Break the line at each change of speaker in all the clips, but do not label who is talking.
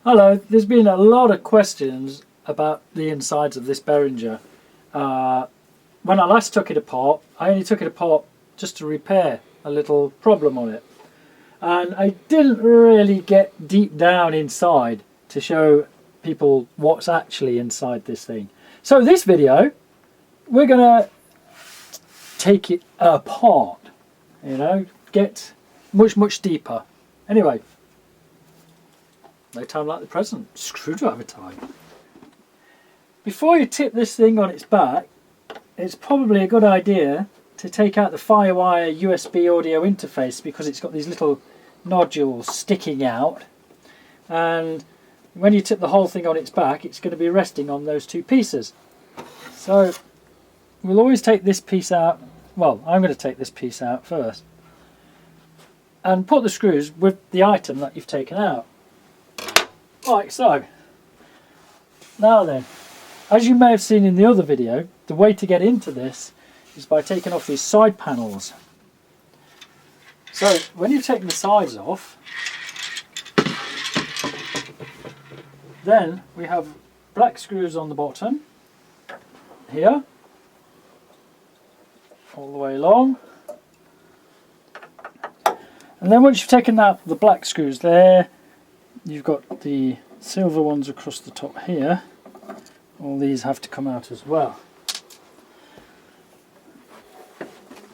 Hello, there's been a lot of questions about the insides of this Behringer. When I last took it apart, I only took it apart just to repair a little problem on it. And I didn't really get deep down inside to show people what's actually inside this thing. So this video, we're going to take it apart, you know, get much deeper. Anyway, no time like the present, screwdriver time. Before you tip this thing on its back, it's probably a good idea to take out the Firewire USB audio interface, because it's got these little nodules sticking out, and when you tip the whole thing on its back, it's going to be resting on those two pieces. So we'll always take this piece out. Well, I'm going to take this piece out first and put the screws with the item that you've taken out, like so. Now then, as you may have seen in the other video, the way to get into this is by taking off these side panels. So when you've taken the sides off, then we have black screws on the bottom here, all the way along. And then once you've taken out the black screws there, you've got the silver ones across the top here. All these have to come out as well.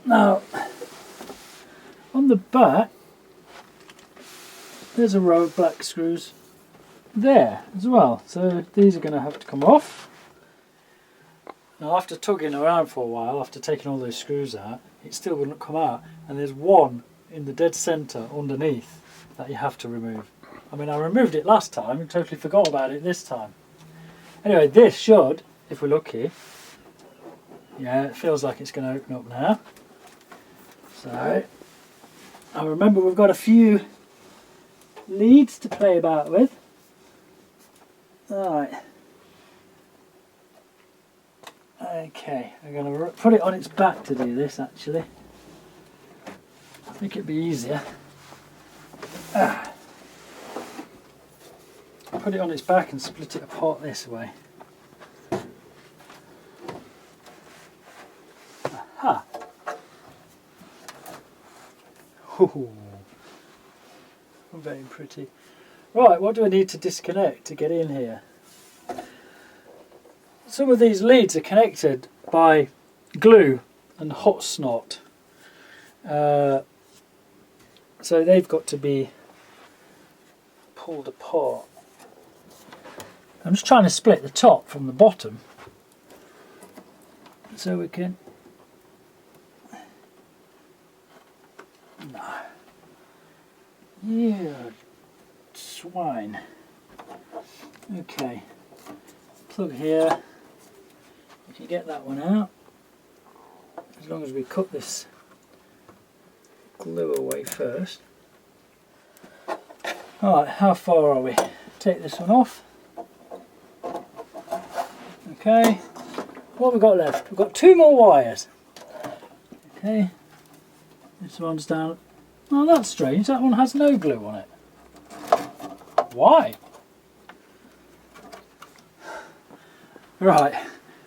Now, on the back, there's a row of black screws there as well. So these are going to have to come off. Now, after tugging around for a while, after taking all those screws out, it still wouldn't come out. And there's one in the dead centre underneath that you have to remove. I mean, I removed it last time and totally forgot about it this time. Anyway, this should, if we're lucky, yeah, it feels like it's going to open up now. So, I remember we've got a few leads to play about with. Alright. Okay, I'm going to put it on its back to do this actually. I think it'd be easier. Put it on its back and split it apart this way. Aha! Ooh, very pretty. Right, what do I need to disconnect to get in here? Some of these leads are connected by glue and hot snot. So they've got to be pulled apart. I'm just trying to split the top from the bottom so we can... No. You swine. Okay. Plug here. We can get that one out. As long as we cut this glue away first. Alright, how far are we? Take this one off. Okay, what have we got left? We've got two more wires. Okay, this one's down. Oh, that's strange, that one has no glue on it. Why? Right,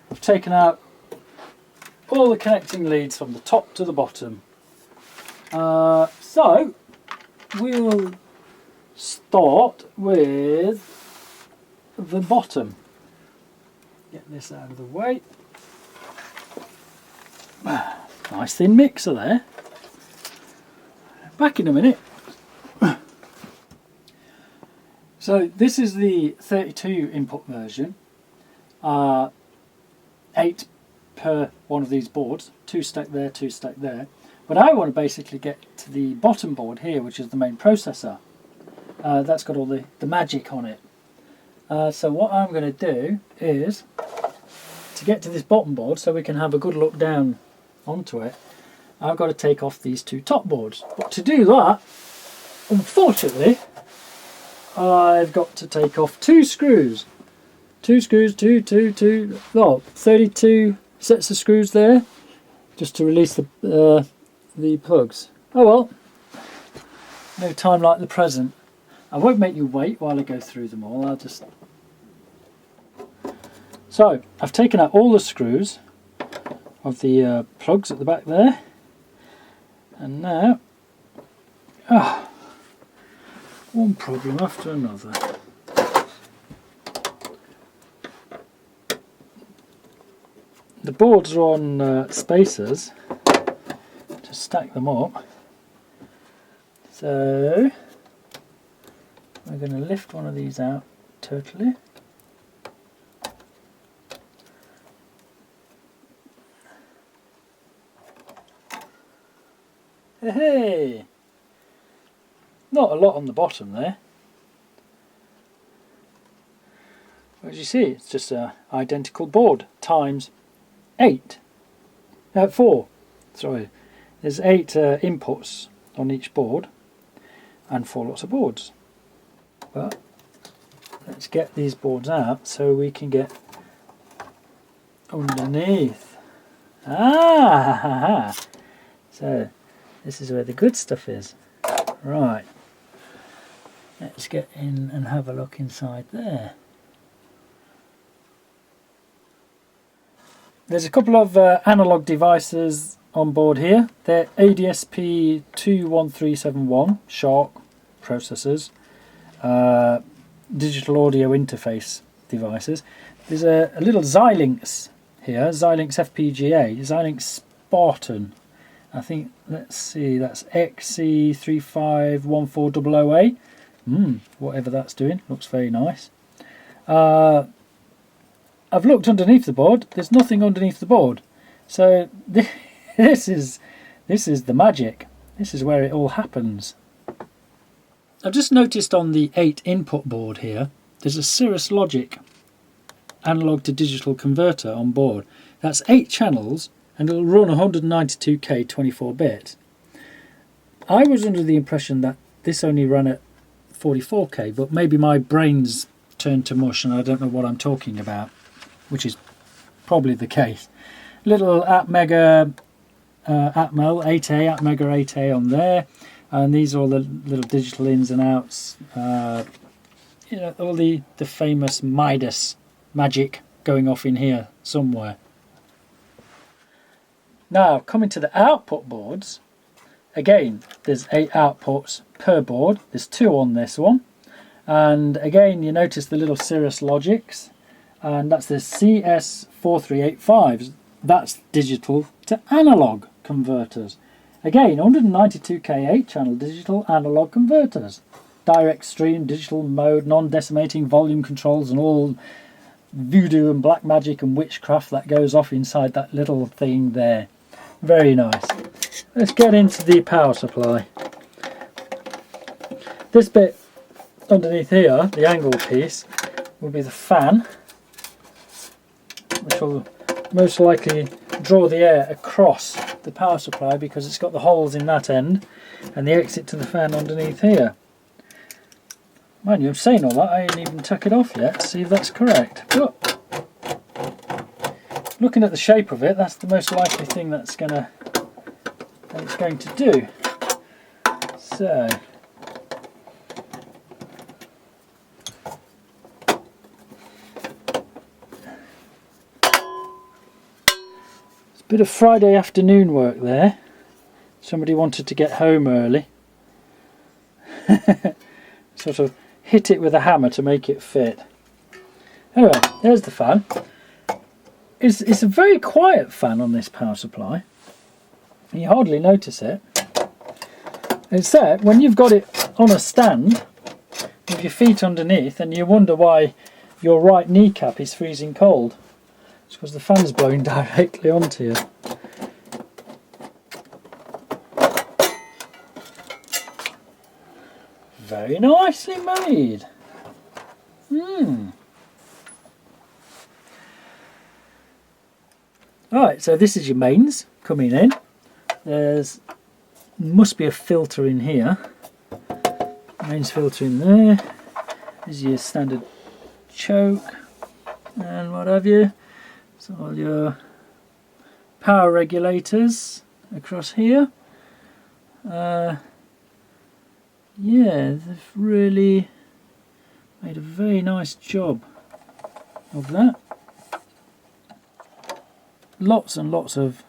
I've taken out all the connecting leads from the top to the bottom. So, we'll start with the bottom. Get this out of the way. Nice thin mixer there. Back in a minute. So this is the 32 input version. 8 per one of these boards. 2 stacked there, 2 stacked there. But I want to basically get to the bottom board here, which is the main processor. That's got all the magic on it. So what I'm going to do is, to get to this bottom board so we can have a good look down onto it, I've got to take off these two top boards. But to do that, unfortunately, I've got to take off 2 screws. 2 screws, 32 sets of screws there, just to release the plugs. Oh well, no time like the present. I won't make you wait while I go through them all. I'll just... So, I've taken out all the screws of the plugs at the back there. And now... one problem after another. The boards are on spacers to stack them up. So we're going to lift one of these out totally. Hey! Not a lot on the bottom there. As you see, it's just an identical board times 4. Sorry, there's 8 inputs on each board and 4 lots of boards. But let's get these boards out so we can get underneath. So this is where the good stuff is. Right, let's get in and have a look inside there. There's a couple of analog devices on board here. They're ADSP21371 Shark processors, digital audio interface devices. There's a little Xilinx here, Xilinx FPGA, Xilinx Spartan. I think, let's see, that's XC351400A. Whatever that's doing, looks very nice. I've looked underneath the board. There's nothing underneath the board, so this is the magic. This is where it all happens. I've just noticed on the 8 input board here, there's a Cirrus Logic analog to digital converter on board. That's 8 channels, and it'll run 192K 24-bit. I was under the impression that this only ran at 44K, but maybe my brain's turned to mush and I don't know what I'm talking about, which is probably the case. Little Atmega Atmel 8A, Atmega 8A on there, and these are all the little digital ins and outs. You know, all the famous Midas magic going off in here somewhere. Now, coming to the output boards, again, there's 8 outputs per board. There's 2 on this one. And again, you notice the little Cirrus Logics, and that's the CS4385s. That's digital to analog converters. Again, 192K 8-channel digital analog converters. Direct stream, digital mode, non-decimating volume controls, and all voodoo and black magic and witchcraft that goes off inside that little thing there. Very nice. Let's get into the power supply. This bit underneath here, the angle piece, will be the fan, which will most likely draw the air across the power supply because it's got the holes in that end and the exit to the fan underneath here. Mind you, I'm saying all that, I ain't even took it off yet to see if that's correct. But looking at the shape of it, that's the most likely thing that it's going to do. So it's a bit of Friday afternoon work there. Somebody wanted to get home early. Sort of hit it with a hammer to make it fit. Anyway, there's the fan. It's a very quiet fan on this power supply. You hardly notice it. It's there when you've got it on a stand with your feet underneath and you wonder why your right kneecap is freezing cold. It's because the fan's blowing directly onto you. Very nicely made. Alright, so this is your mains coming in. There's must be a filter in here. Mains filter in there. This is your standard choke and what have you. So all your power regulators across here. yeah, they've really made a very nice job of that. Lots and lots of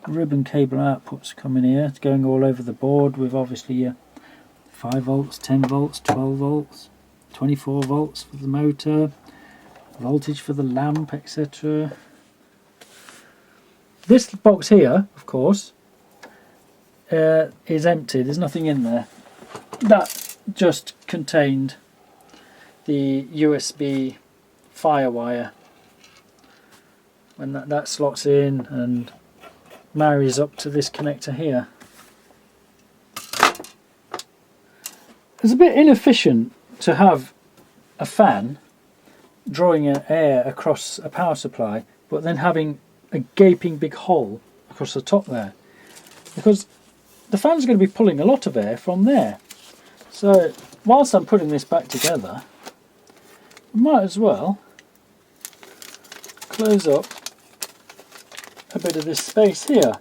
ribbon cable outputs coming here. It's going all over the board with obviously your 5 volts, 10 volts, 12 volts, 24 volts for the motor, voltage for the lamp, etc. This box here, of course, is empty. There's nothing in there. That just contained the USB firewire. When that slots in and marries up to this connector here. It's a bit inefficient to have a fan drawing air across a power supply, but then having a gaping big hole across the top there, because the fan's going to be pulling a lot of air from there. So whilst I'm putting this back together, I might as well close up a bit of this space here,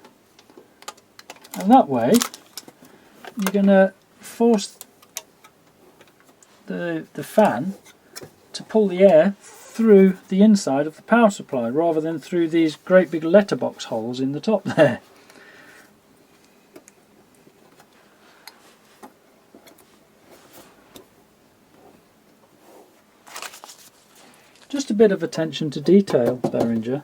and that way you're going to force the fan to pull the air through the inside of the power supply rather than through these great big letterbox holes in the top there. Just a bit of attention to detail, Behringer.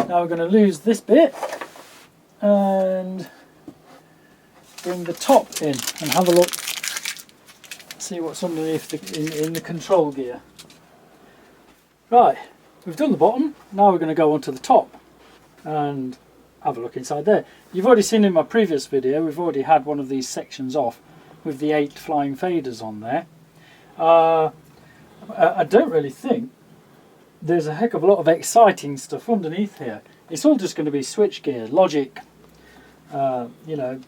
Now we're going to lose this bit and bring the top in and have a look, see what's underneath in the control gear. Right, we've done the bottom, now we're going to go onto the top and have a look inside there. You've already seen in my previous video, we've already had one of these sections off with the 8 flying faders on there. I don't really think there's a heck of a lot of exciting stuff underneath here. It's all just going to be switchgear, logic, you know,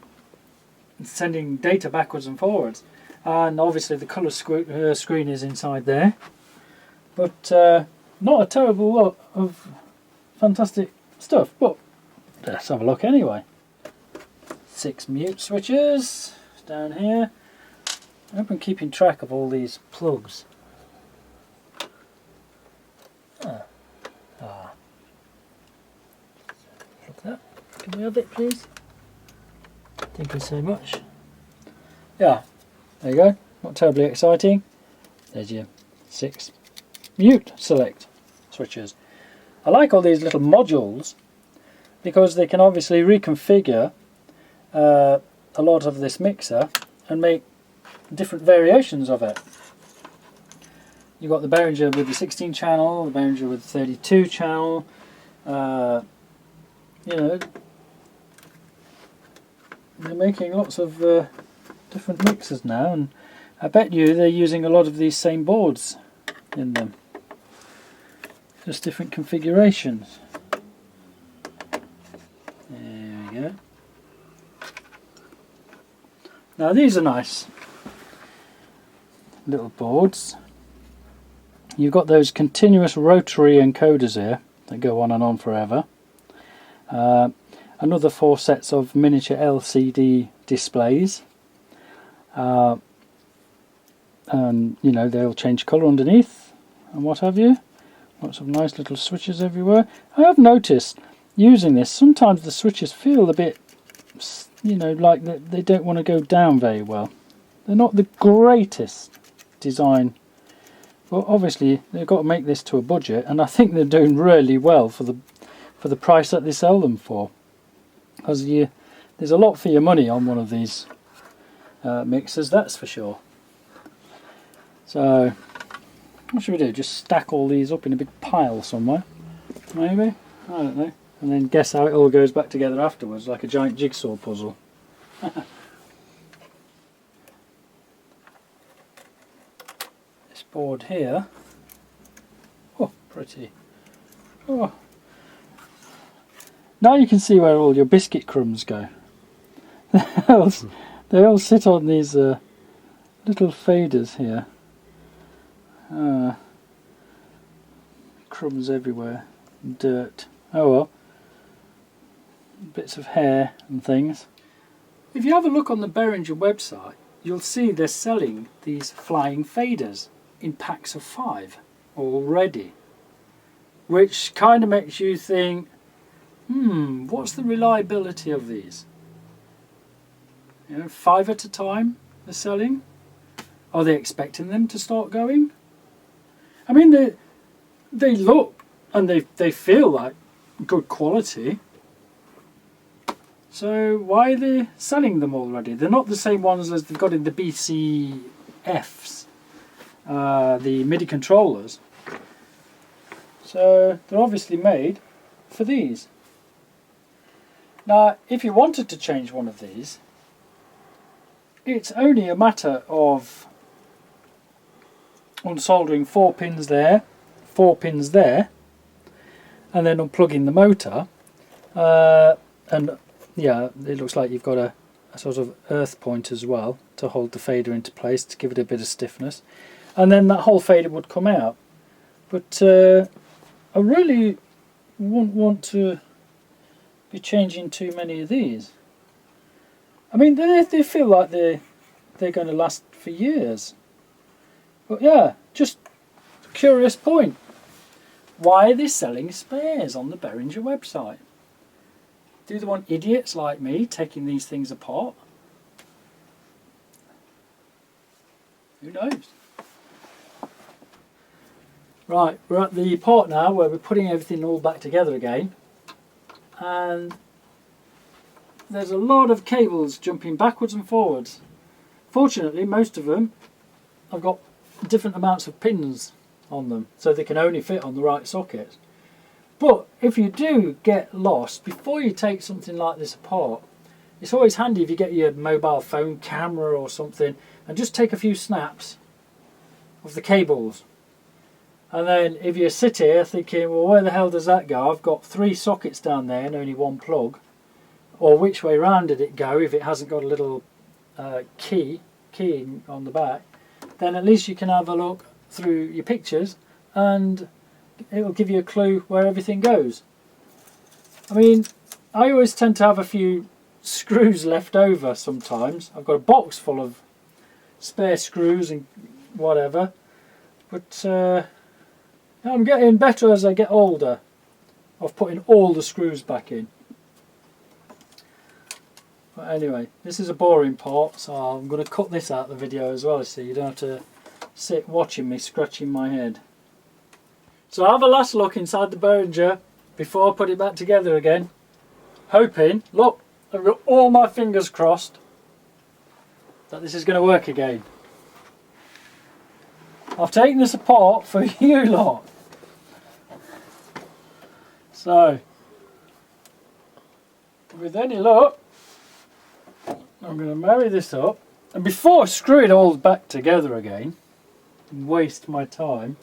sending data backwards and forwards, and obviously the colour screen is inside there, but not a terrible lot of fantastic stuff, but let's have a look anyway. 6 mute switches down here. I hope I'm keeping track of all these plugs. Look at that. Can we have it, please? Thank you so much. Yeah, there you go. Not terribly exciting. There's your 6 mute select switches. I like all these little modules because they can obviously reconfigure a lot of this mixer and make different variations of it. You've got the Behringer with the 16 channel, the Behringer with the 32 channel, you know, they're making lots of different mixers now, and I bet you they're using a lot of these same boards in them, just different configurations. There we go. Now these are nice little boards. You've got those continuous rotary encoders here that go on and on forever. Another 4 sets of miniature LCD displays, and you know, they'll change colour underneath and what have you. Lots of nice little switches everywhere. I have noticed using this, sometimes the switches feel a bit, you know, like they don't want to go down very well. They're not the greatest design, but obviously they've got to make this to a budget, and I think they're doing really well for the price that they sell them for, because there's a lot for your money on one of these mixers, that's for sure. So what should we do? Just stack all these up in a big pile somewhere, maybe? I don't know, and then guess how it all goes back together afterwards, like a giant jigsaw puzzle. This board here, oh, pretty. Oh. Now you can see where all your biscuit crumbs go. They all sit on these little faders here. Crumbs everywhere, dirt. Oh well, bits of hair and things. if you have a look on the Behringer website, you'll see they're selling these flying faders in packs of 5 already, which kind of makes you think, what's the reliability of these? 5 at a time they're selling. Are they expecting them to start going? I mean, they look and they feel like good quality. So why are they selling them already? They're not the same ones as they've got in the BCFs, the MIDI controllers. So they're obviously made for these. Now, if you wanted to change one of these, it's only a matter of unsoldering 4 pins there, 4 pins there, and then unplugging the motor. And yeah, it looks like you've got a sort of earth point as well to hold the fader into place to give it a bit of stiffness, and then that whole fader would come out. But I really wouldn't want to be changing too many of these. I mean, they feel like they're going to last for years. But yeah, just a curious point. Why are they selling spares on the Behringer website? Do they want idiots like me taking these things apart? Who knows? Right, we're at the part now where we're putting everything all back together again. And there's a lot of cables jumping backwards and forwards. Fortunately, most of them have got different amounts of pins on them, so they can only fit on the right sockets. But if you do get lost, before you take something like this apart, it's always handy if you get your mobile phone camera or something and just take a few snaps of the cables. And then if you sit here thinking, well, where the hell does that go? I've got 3 sockets down there and only 1 plug. Or which way round did it go if it hasn't got a little key on the back? Then at least you can have a look through your pictures and it will give you a clue where everything goes. I mean, I always tend to have a few screws left over sometimes. I've got a box full of spare screws and whatever. But I'm getting better as I get older of putting all the screws back in. But anyway, this is a boring part, so I'm going to cut this out of the video as well, so you don't have to sit watching me scratching my head. So I'll have a last look inside the Behringer before I put it back together again, hoping, look, I've got all my fingers crossed that this is going to work again. I've taken this apart for you lot. So, with any luck, I'm going to marry this up, and before I screw it all back together again and waste my time,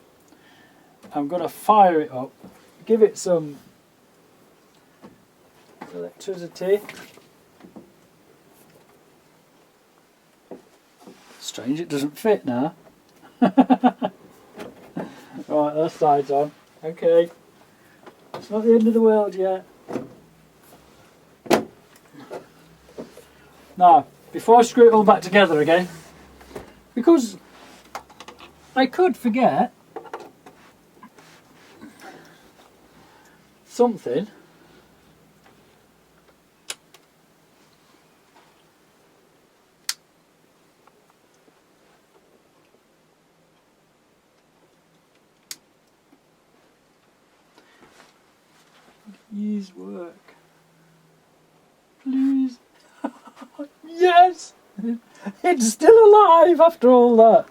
I'm going to fire it up, give it some electricity. Strange it doesn't fit now. Right, that side's on. Okay, it's not the end of the world yet. Now, before I screw it all back together again, because I could forget something. Please work. Please. Yes! It's still alive after all that.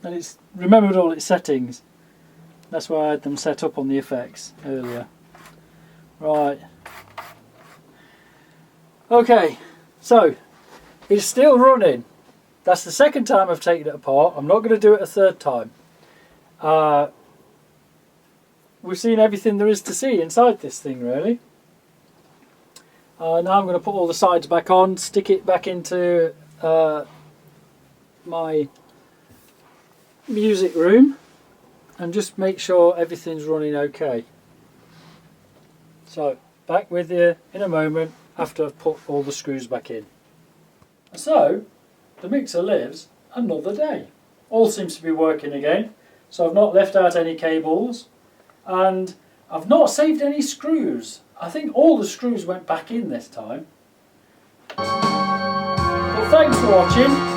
And it's remembered all its settings. That's why I had them set up on the effects earlier. Right. Okay, so it's still running. That's the second time I've taken it apart. I'm not going to do it a third time. We've seen everything there is to see inside this thing, really. Now I'm going to put all the sides back on, stick it back into my music room, and just make sure everything's running okay. So back with you in a moment after I've put all the screws back in. So the mixer lives another day. All seems to be working again, so I've not left out any cables and I've not saved any screws. I think all the screws went back in this time. Well, thanks for watching.